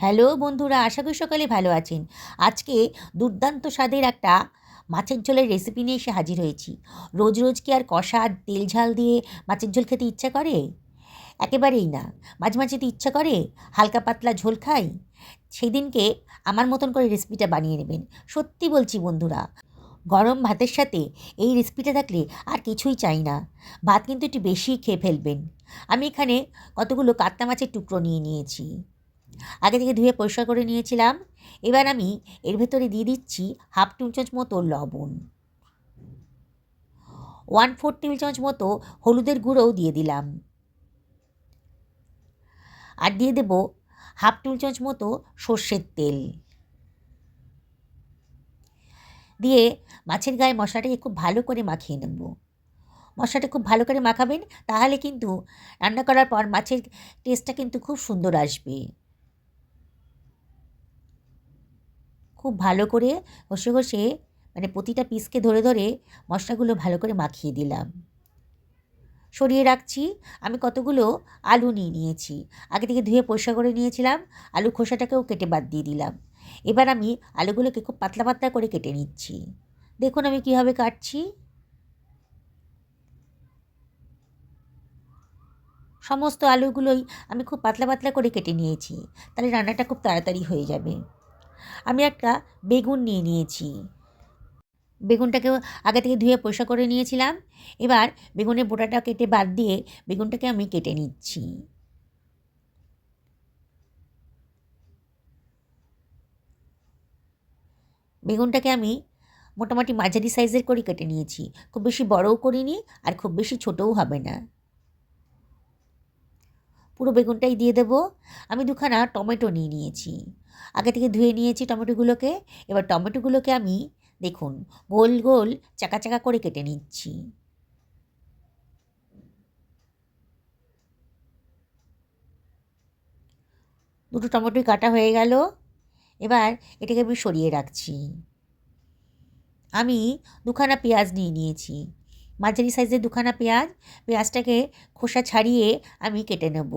Hello বন্ধুরা, আশা করি সকলে ভালো আছেন। আজকে দুর্দান্ত স্বাদের একটা মাছের ঝোলের রেসিপি নিয়ে এসে হাজির হয়েছি। রোজ রোজ কি আর কষা আর তেল ঝাল দিয়ে মাছের ঝোল খেতে ইচ্ছা করে? একেবারেই না। মাঝে মাঝে তো ইচ্ছা করে হালকা পাতলা ঝোল খাই। সেদিনকে আমার মতন করে রেসিপিটা বানিয়ে নেবেন। সত্যি বলছি বন্ধুরা, গরম ভাতের সাথে এই রেসিপিটা থাকলে আর কিছুই চাই না। ভাত কিন্তু একটু বেশিই খেয়ে ফেলবেন। আমি এখানে কতগুলো কাতলা মাছের টুকরো নিয়ে নিয়েছি। আগে থেকে ধুয়ে পরিষ্কার করে নিয়েছিলাম। এবার আমি এর ভেতরে দিয়ে দিচ্ছি হাফ টেবিল চামচ মতো লবণ, 1/4 টেবিল চামচ মতো হলুদের গুঁড়োও দিয়ে দিলাম, আর দিয়ে দেব হাফ টেবিল চামচ মতো সর্ষের তেল। দিয়ে মাছের গায়ে মশলাটাকে খুব ভালো করে মাখিয়ে নেব। মশলাটা খুব ভালো করে মাখাবেন, তাহলে কিন্তু রান্না করার পর মাছের টেস্টটা কিন্তু খুব সুন্দর আসবে। খুব ভালো করে ঘষে ঘষে মানে প্রতিটা পিসকে ধরে ধরে মশলাগুলো ভালো করে মাখিয়ে দিলাম। সরিয়ে রাখছি। আমি কতগুলো আলু নিয়ে নিয়েছি। আগে থেকে ধুয়ে পরিষ্কার করে নিয়েছিলাম। আলু খোসাটাকেও কেটে বাদ দিয়ে দিলাম। এবার আমি আলুগুলোকে খুব পাতলা পাতলা করে কেটে নিচ্ছি। দেখুন আমি কীভাবে কাটছি। সমস্ত আলুগুলোই আমি খুব পাতলা পাতলা করে কেটে নিয়েছি, তাহলে রান্নাটা খুব তাড়াতাড়ি হয়ে যাবে। আমি একটা বেগুন নিয়ে নিয়েছি। বেগুনটাকেও আগে থেকে ধুয়ে পরিষ্কার করে নিয়েছিলাম। এবার বেগুনের বোঁটাটা কেটে বাদ দিয়ে বেগুনটাকে আমি কেটে নিচ্ছি। বেগুনটাকে আমি মোটামুটি মাঝারি সাইজের করে কেটে নিয়েছি। খুব বেশি বড়ও করিনি, আর খুব বেশি ছোটও হবে না। পুরো বেগুনটাই দিয়ে দেবো। আমি দুখানা টমেটো নিয়ে নিয়েছি। আগে থেকে ধুয়ে নিয়েছি টমেটোগুলোকে। এবার টমেটোগুলোকে আমি দেখুন গোল গোল চাকা চাকা করে কেটে নিচ্ছি। দুটো টমেটোই কাটা হয়ে গেল। এবার এটাকে আমি সরিয়ে রাখছি। আমি দুখানা পেঁয়াজ নিয়ে নিয়েছি। মাঝারি সাইজের দুখানা পেঁয়াজ। পেঁয়াজটাকে খোসা ছাড়িয়ে আমি কেটে নেব।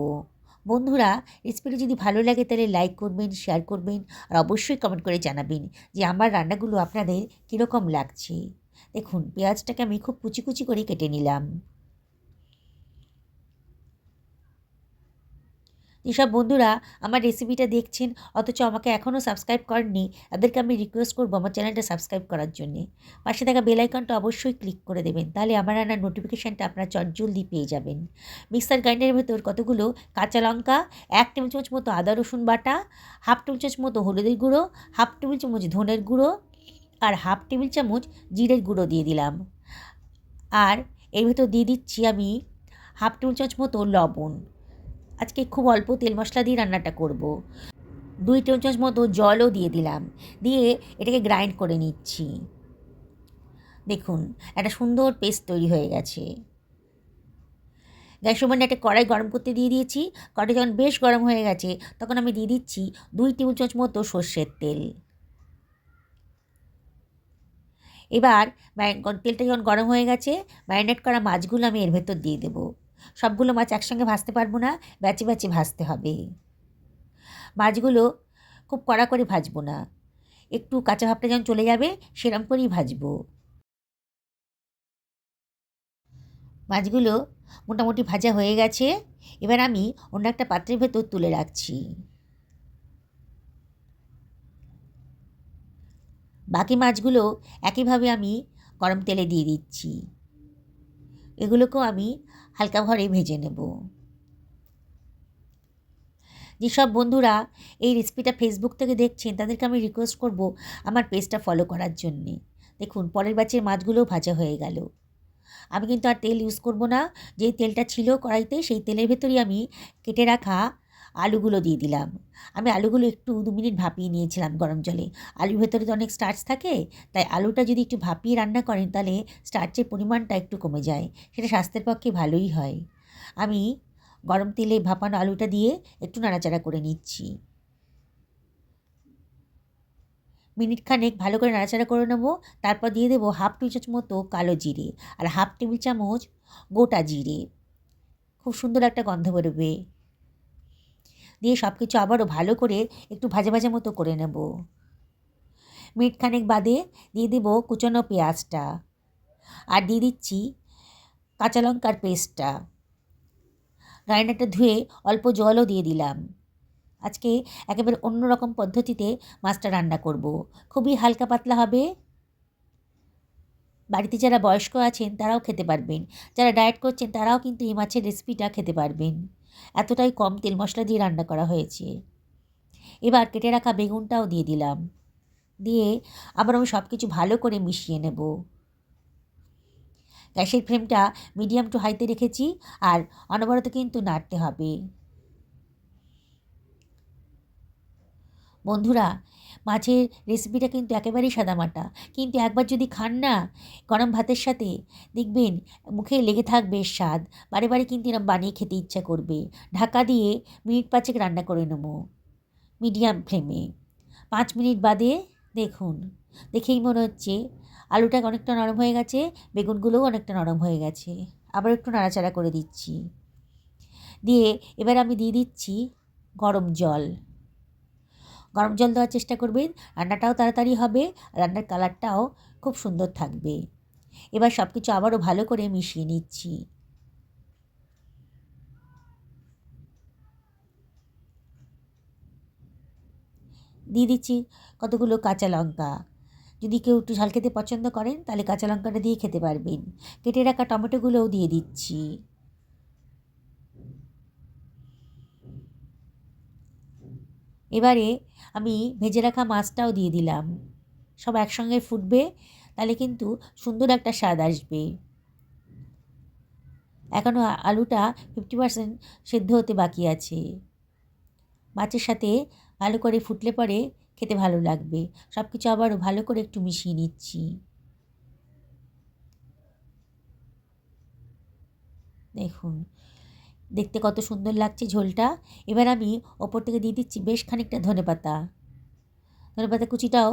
বন্ধুরা, রেসিপিটি যদি ভালো লাগে তাহলে লাইক করবেন, শেয়ার করবেন, আর অবশ্যই কমেন্ট করে জানাবেন যে আমার রান্নাগুলো আপনাদের কীরকম লাগছে। দেখুন পেঁয়াজটাকে আমি খুব কুচি কুচি করে কেটে নিলাম। যেসব বন্ধুরা আমার রেসিপিটা দেখছেন অথচ আমাকে এখনও সাবস্ক্রাইব করেননি, তাদেরকে আমি রিকোয়েস্ট করবো আমার চ্যানেলটা সাবস্ক্রাইব করার জন্যে। পাশে থাকা বেল আইকনটা অবশ্যই ক্লিক করে দেবেন, তাহলে আমার রান্নার নোটিফিকেশানটা আপনারা চটজলদি পেয়ে যাবেন। মিক্সার গ্রাইন্ডারের ভেতর কতগুলো কাঁচা লঙ্কা, 1 টেবিল চামচ মতো আদা রসুন বাটা, হাফ টেবিল চামচ মতো হলুদের গুঁড়ো, হাফ টেবিল চামচ ধনের গুঁড়ো, আর হাফ টেবিল চামচ জিরের গুঁড়ো দিয়ে দিলাম। আর এর ভেতর দিয়ে দিচ্ছি আমি হাফ টেবিল চামচ মতো লবণ। আজকে খুব অল্প তেল মশলা দিয়ে রান্নাটা করব। 2 টেবিল চামচ মতো জলও দিয়ে দিলাম। দিয়ে এটাকে গ্রাইন্ড করে নিচ্ছি। দেখুন একটা সুন্দর পেস্ট তৈরি হয়ে গেছে। গ্যাসের ওভেনে একটা কড়াই গরম করতে দিয়ে দিয়েছি। কড়াই যখন বেশ গরম হয়ে গেছে তখন আমি দিয়ে দিচ্ছি 2 টেবিল চামচ মতো সর্ষের তেল। এবার তেলটা যখন গরম হয়ে গেছে, ম্যারিনেট করা মাছগুলো আমি এর ভেতর দিয়ে দেবো। সবগুলো মাছ একসঙ্গে ভাজতে পারবো না, ব্যাচে ব্যাচে ভাজতে হবে। মাছগুলো খুব কড়া করে ভাজবো না, একটু কাঁচা ভাবটা যখন চলে যাবে সেরকম করেই ভাজবো। মাছগুলো মোটামুটি ভাজা হয়ে গেছে। এবার আমি অন্য একটা পাত্রের ভেতর তুলে রাখছি। বাকি মাছগুলো একইভাবে আমি গরম তেলে দিয়ে দিচ্ছি। এগুলোকেও আমি হালকা ভরে ভেজে নেব। যেসব বন্ধুরা এই রেসিপিটা ফেসবুক থেকে দেখছেন তাদেরকে আমি রিকোয়েস্ট করব আমার পেজটা ফলো করার জন্যে। দেখুন পরের ব্যাচের মাছগুলোও ভাজা হয়ে গেল। আমি কিন্তু আর তেল ইউজ করব না। যেই তেলটা ছিল কড়াইতে সেই তেলের ভেতরেই আমি কেটে রাখা আলুগুলো দিয়ে দিলাম। আমি আলুগুলো একটু 2 মিনিট ভাপিয়ে নিয়েছিলাম গরম জলে। আলুর ভেতরে তো অনেক স্টার্চ থাকে, তাই আলুটা যদি একটু ভাপিয়ে রান্না করেন তাহলে স্টার্চের পরিমাণটা একটু কমে যায়। সেটা স্বাস্থ্যের পক্ষে ভালোই হয়। আমি গরম তেলে ভাপানো আলুটা দিয়ে একটু নাড়াচাড়া করে নিচ্ছি। মিনিট খানেক ভালো করে নাড়াচাড়া করে নেব। তারপর দিয়ে দেবো হাফ টেবিল চামচ মতো কালো জিরে আর হাফ টেবিল চামচ গোটা জিরে। খুব সুন্দর একটা গন্ধ বেরোবে। দিয়ে সব কিছু আবারও ভালো করে একটু ভাজা ভাজা মতো করে নেব। মিনিট খানেক বাদে দিয়ে দেবো কুচনো পেঁয়াজটা, আর দিয়ে দিচ্ছি কাঁচা লঙ্কার পেস্টটা। গ্রাইন্ডারটা ধুয়ে অল্প জলও দিয়ে দিলাম। আজকে একেবারে অন্যরকম পদ্ধতিতে মাছটা রান্না করব। খুবই হালকা পাতলা হবে। বাড়িতে যারা বয়স্ক আছেন তারাও খেতে পারবেন, যারা ডায়েট করছেন তারাও কিন্তু এই মাছের রেসিপিটা খেতে পারবেন। এতটাই কম তেল মশলা দিয়ে রান্না করা হয়েছে। এবার কেটে রাখা বেগুনটাও দিয়ে দিলাম। দিয়ে আবার আমি সব কিছু ভালো করে মিশিয়ে নেব। গ্যাসের ফ্লেমটা মিডিয়াম টু হাইতে রেখেছি, আর অনবরত কিন্তু নাড়তে হবে। বন্ধুরা, মাছের রেসিপিটা কিন্তু একেবারেই সাদামাটা, কিন্তু একবার যদি খান না গরম ভাতের সাথে, দেখবেন মুখে লেগে থাকবে স্বাদ। বারে বারে কিন্তু এরকম বানিয়ে খেতে ইচ্ছা করবে। ঢাকা দিয়ে মিনিট 5 রান্না করে নেব মিডিয়াম ফ্লেমে। 5 মিনিট বাদে দেখুন, দেখেই মনে হচ্ছে আলুটা অনেকটা নরম হয়ে গেছে, বেগুনগুলোও অনেকটা নরম হয়ে গেছে। আবার একটু নাড়াচাড়া করে দিচ্ছি। দিয়ে এবার আমি দিয়ে দিচ্ছি গরম জল। গরম জল দেওয়ার চেষ্টা করবেন, রান্নাটাও তাড়াতাড়ি হবে, রান্নার কালারটাও খুব সুন্দর থাকবে। এবার সব কিছু আবারও ভালো করে মিশিয়ে নিচ্ছি। দিয়ে দিচ্ছি কতগুলো কাঁচা লঙ্কা। যদি কেউ একটু ঝাল খেতে পছন্দ করেন তাহলে কাঁচা লঙ্কাটা দিয়ে খেতে পারবেন। কেটে রাখা টমেটোগুলোও দিয়ে দিচ্ছি। এবারে আমি ভেজে রাখা মাছটাও দিয়ে দিলাম। সব একসঙ্গে ফুটবে, তাহলে কিন্তু সুন্দর একটা স্বাদ আসবে। এখনও আলুটা 50% সেদ্ধ হতে বাকি আছে। মাছের সাথে ভালো করে ফুটলে পরে খেতে ভালো লাগবে। সব কিছু আবারও ভালো করে একটু মিশিয়ে নিচ্ছি। দেখুন, দেখতে কত সুন্দর লাগছে ঝোলটা। এবার আমি ওপর থেকে দিয়ে দিচ্ছি বেশ খানিকটা ধনেপাতা। ধনেপাতা কুচিটাও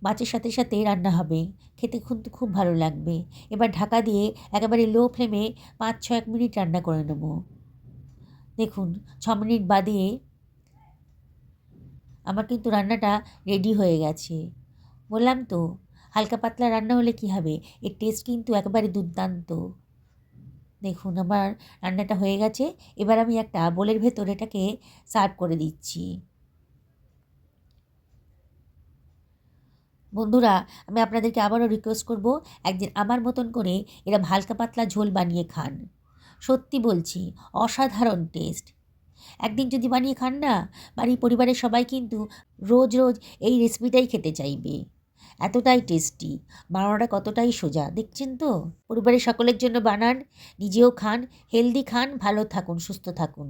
মাছের সাথে সাথে রান্না হবে, খেতে কিন্তু খুব ভালো লাগবে। এবার ঢাকা দিয়ে একেবারে লো ফ্লেমে 5-6 মিনিট রান্না করে নেব। দেখুন, 6 মিনিট বাদে আমার কিন্তু রান্নাটা রেডি হয়ে গেছে। বললাম তো, হালকা পাতলা রান্না হলে কী হবে, এর টেস্ট কিন্তু একেবারে দুর্দান্ত। দেখুন, আমার রান্নাটা হয়ে গেছে। এবার আমি একটা বোলের ভেতর এটাকে সার্ভ করে দিচ্ছি। বন্ধুরা, আমি আপনাদেরকে আবারও রিকোয়েস্ট করব, একদিন আমার মতন করে এরম হালকা পাতলা ঝোল বানিয়ে খান। সত্যি বলছি, অসাধারণ টেস্ট। একদিন যদি বানিয়ে খান না, বাড়ির পরিবারের সবাই কিন্তু রোজ রোজ এই রেসিপিটাই খেতে চাইবে। এতটাই টেস্টি, বানানোটা কতটাই সোজা দেখছেন তো। পরিবারের সকলের জন্য বানান, নিজেও খান, হেলদি খান, ভালো থাকুন, সুস্থ থাকুন।